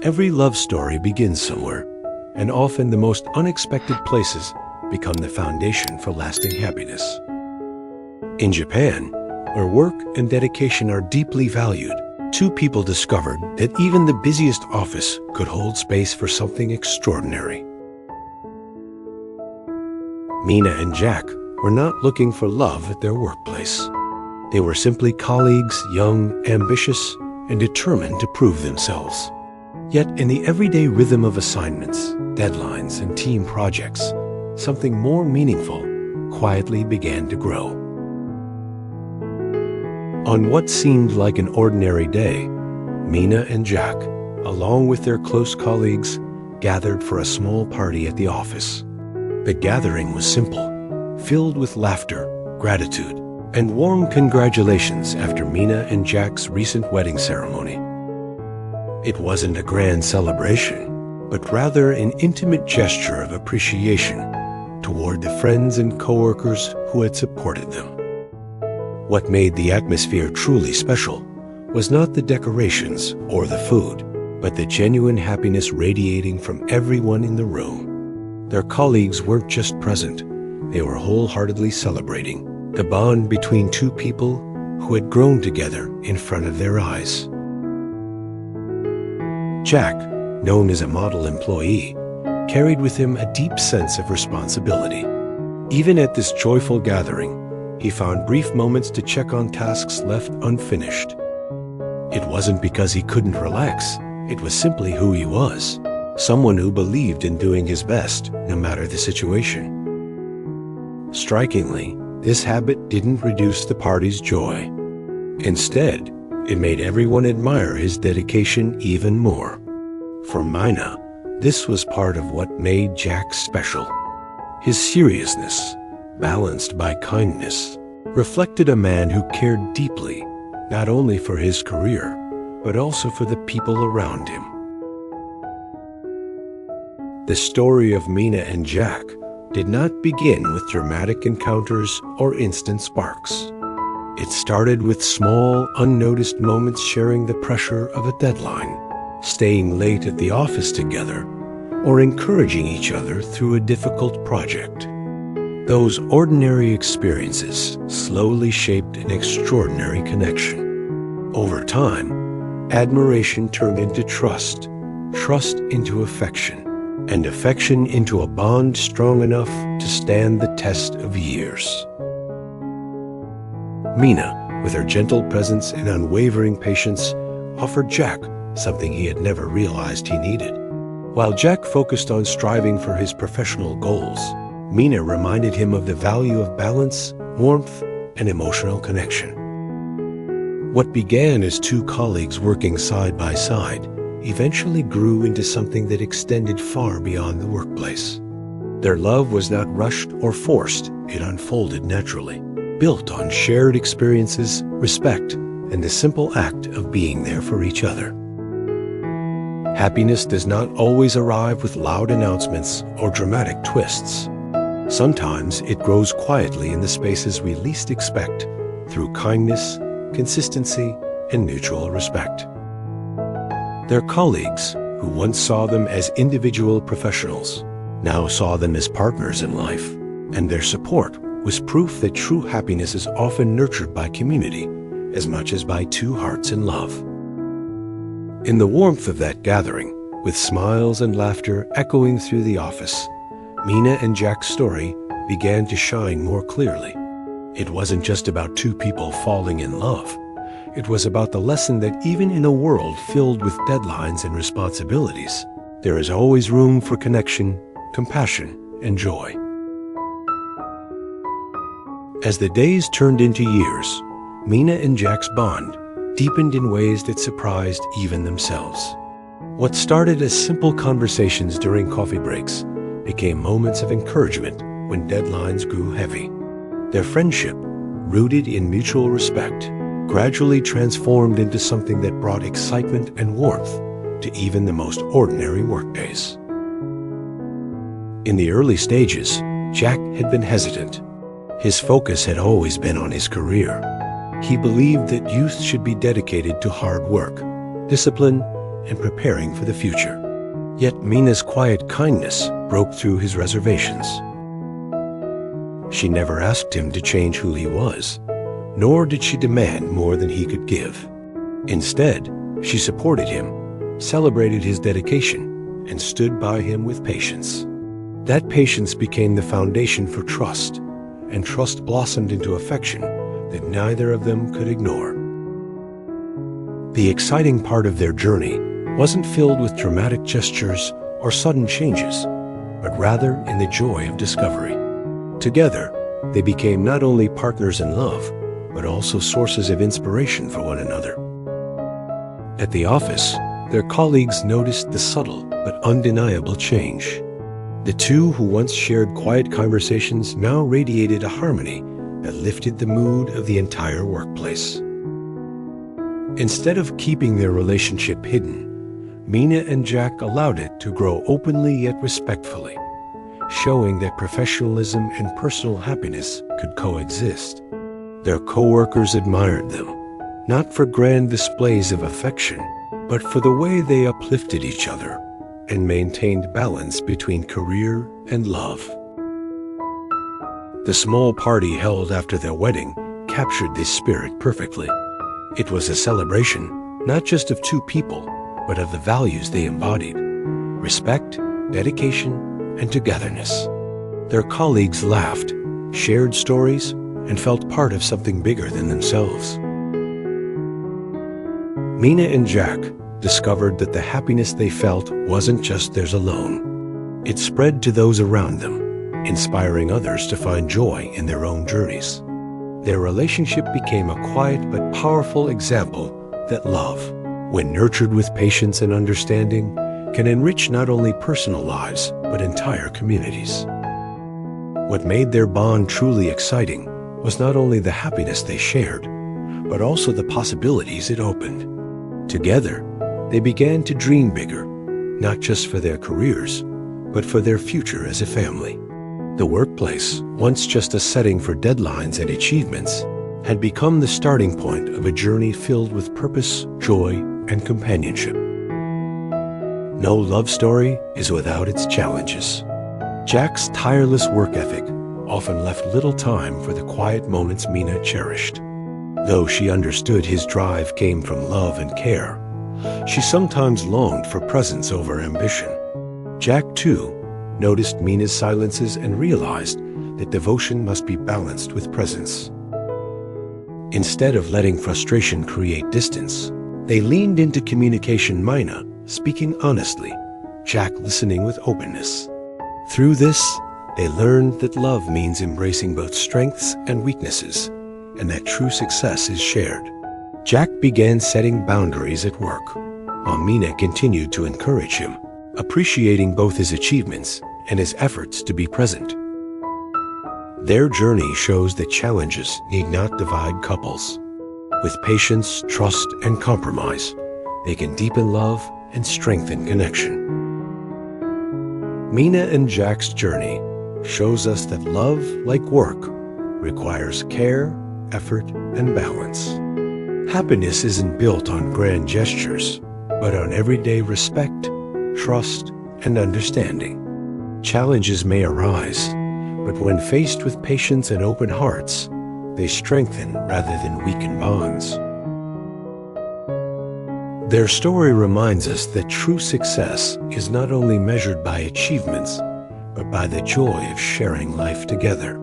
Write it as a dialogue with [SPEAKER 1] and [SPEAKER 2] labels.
[SPEAKER 1] Every love story begins somewhere, and often the most unexpected places become the foundation for lasting happiness. In Japan, where work and dedication are deeply valued, two people discovered that even the busiest office could hold space for something extraordinary. Mina and Jack were not looking for love at their workplace. They were simply colleagues, young, ambitious, and determined to prove themselves. Yet in the everyday rhythm of assignments, deadlines, and team projects, something more meaningful quietly began to grow. On what seemed like an ordinary day, Mina and Jack, along with their close colleagues, gathered for a small party at the office. The gathering was simple, filled with laughter, gratitude, and warm congratulations after Mina and Jack's recent wedding ceremony. It wasn't a grand celebration, but rather an intimate gesture of appreciation toward the friends and coworkers who had supported them. What made the atmosphere truly special was not the decorations or the food, but the genuine happiness radiating from everyone in the room. Their colleagues weren't just present, they were wholeheartedly celebrating the bond between two people who had grown together in front of their eyes. Jack, known as a model employee, carried with him a deep sense of responsibility. Even at this joyful gathering, he found brief moments to check on tasks left unfinished. It wasn't because he couldn't relax, it was simply who he was, someone who believed in doing his best, no matter the situation. Strikingly, this habit didn't reduce the party's joy. Instead, it made everyone admire his dedication even more. For Mina, this was part of what made Jack special. His seriousness, balanced by kindness, reflected a man who cared deeply, not only for his career, but also for the people around him. The story of Mina and Jack did not begin with dramatic encounters or instant sparks. It started with small, unnoticed moments sharing the pressure of a deadline, staying late at the office together, or encouraging each other through a difficult project. Those ordinary experiences slowly shaped an extraordinary connection. Over time, admiration turned into trust, trust into affection, and affection into a bond strong enough to stand the test of years. Mina, with her gentle presence and unwavering patience, offered Jack something he had never realized he needed. While Jack focused on striving for his professional goals, Mina reminded him of the value of balance, warmth, and emotional connection. What began as two colleagues working side by side eventually grew into something that extended far beyond the workplace. Their love was not rushed or forced, it unfolded naturally, built on shared experiences, respect, and the simple act of being there for each other. Happiness does not always arrive with loud announcements or dramatic twists. Sometimes it grows quietly in the spaces we least expect, through kindness, consistency, and mutual respect. Their colleagues, who once saw them as individual professionals, now saw them as partners in life, and their support was proof that true happiness is often nurtured by community as much as by two hearts in love. In the warmth of that gathering, with smiles and laughter echoing through the office, Mina and Jack's story began to shine more clearly. It wasn't just about two people falling in love. It was about the lesson that even in a world filled with deadlines and responsibilities, there is always room for connection, compassion, and joy. As the days turned into years, Mina and Jack's bond deepened in ways that surprised even themselves. What started as simple conversations during coffee breaks became moments of encouragement when deadlines grew heavy. Their friendship, rooted in mutual respect, gradually transformed into something that brought excitement and warmth to even the most ordinary workdays. In the early stages, Jack had been hesitant. His focus had always been on his career. He believed that youth should be dedicated to hard work, discipline, and preparing for the future. Yet Mina's quiet kindness broke through his reservations. She never asked him to change who he was, nor did she demand more than he could give. Instead, she supported him, celebrated his dedication, and stood by him with patience. That patience became the foundation for trust, and trust blossomed into affection that neither of them could ignore. The exciting part of their journey wasn't filled with dramatic gestures or sudden changes, but rather in the joy of discovery. Together, they became not only partners in love, but also sources of inspiration for one another. At the office, their colleagues noticed the subtle but undeniable change. The two who once shared quiet conversations now radiated a harmony that lifted the mood of the entire workplace. Instead of keeping their relationship hidden, Mina and Jack allowed it to grow openly yet respectfully, showing that professionalism and personal happiness could coexist. Their co-workers admired them, not for grand displays of affection, but for the way they uplifted each other and maintained balance between career and love. The small party held after their wedding captured this spirit perfectly. It was a celebration, not just of two people, but of the values they embodied: respect, dedication, and togetherness. Their colleagues laughed, shared stories, and felt part of something bigger than themselves. Mina and Jack discovered that the happiness they felt wasn't just theirs alone. It spread to those around them, inspiring others to find joy in their own journeys. Their relationship became a quiet but powerful example that love, when nurtured with patience and understanding, can enrich not only personal lives, but entire communities. What made their bond truly exciting was not only the happiness they shared, but also the possibilities it opened. Together, they began to dream bigger, not just for their careers, but for their future as a family. The workplace, once just a setting for deadlines and achievements, had become the starting point of a journey filled with purpose, joy, and companionship. No love story is without its challenges. Jack's tireless work ethic often left little time for the quiet moments Mina cherished. Though she understood his drive came from love and care, she sometimes longed for presence over ambition. Jack, too, noticed Mina's silences and realized that devotion must be balanced with presence. Instead of letting frustration create distance, they leaned into communication. Mina speaking honestly, Jack listening with openness. Through this, they learned that love means embracing both strengths and weaknesses, and that true success is shared. Jack began setting boundaries at work, while Mina continued to encourage him, appreciating both his achievements and his efforts to be present. Their journey shows that challenges need not divide couples. With patience, trust, and compromise, they can deepen love and strengthen connection. Mina and Jack's journey shows us that love, like work, requires care, effort, and balance. Happiness isn't built on grand gestures, but on everyday respect, trust, and understanding. Challenges may arise, but when faced with patience and open hearts, they strengthen rather than weaken bonds. Their story reminds us that true success is not only measured by achievements, but by the joy of sharing life together.